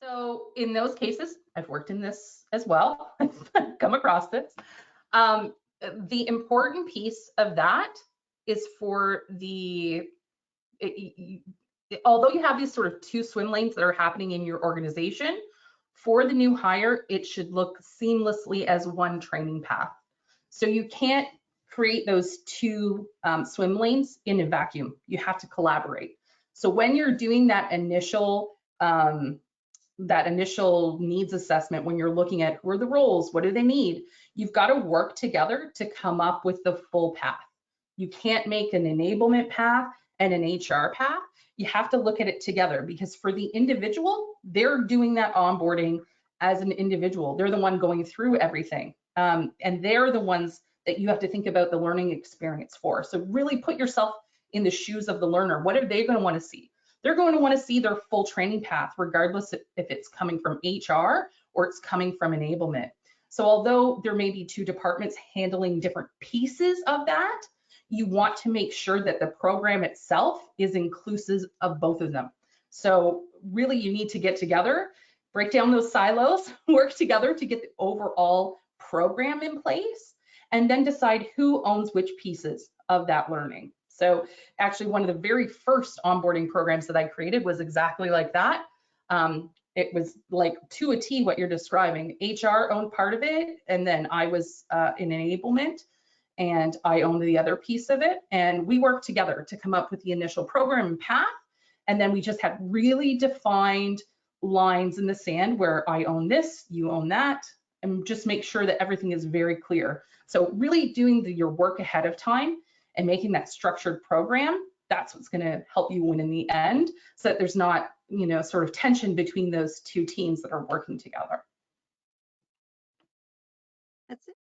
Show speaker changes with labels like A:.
A: So in those cases, I've worked in this as well. I've come across this. Um, the important piece of that is for although you have these sort of two swim lanes that are happening in your organization, for the new hire, it should look seamlessly as one training path. So you can't create those two swim lanes in a vacuum. You have to collaborate. So when you're doing that initial needs assessment, when you're looking at who are the roles, what do they need, you've got to work together to come up with the full path. You can't make an enablement path and an HR path. You have to look at it together, because for the individual, they're doing that onboarding as an individual. They're the one going through everything. And they're the ones that you have to think about the learning experience for. So really put yourself in the shoes of the learner. What are they going to want to see? They're going to want to see their full training path, regardless if it's coming from HR or it's coming from enablement. So although there may be two departments handling different pieces of that, you want to make sure that the program itself is inclusive of both of them. So really you need to get together, break down those silos, work together to get the overall program in place, and then decide who owns which pieces of that learning. So actually one of the very first onboarding programs that I created was exactly like that. It was like to a T what you're describing. HR owned part of it, and then I was in enablement, and I owned the other piece of it. And we worked together to come up with the initial program and path. And then we just had really defined lines in the sand where I own this, you own that, and just make sure that everything is very clear. So really doing your work ahead of time and making that structured program, that's what's going to help you win in the end, so that there's not, sort of tension between those two teams that are working together.
B: That's it.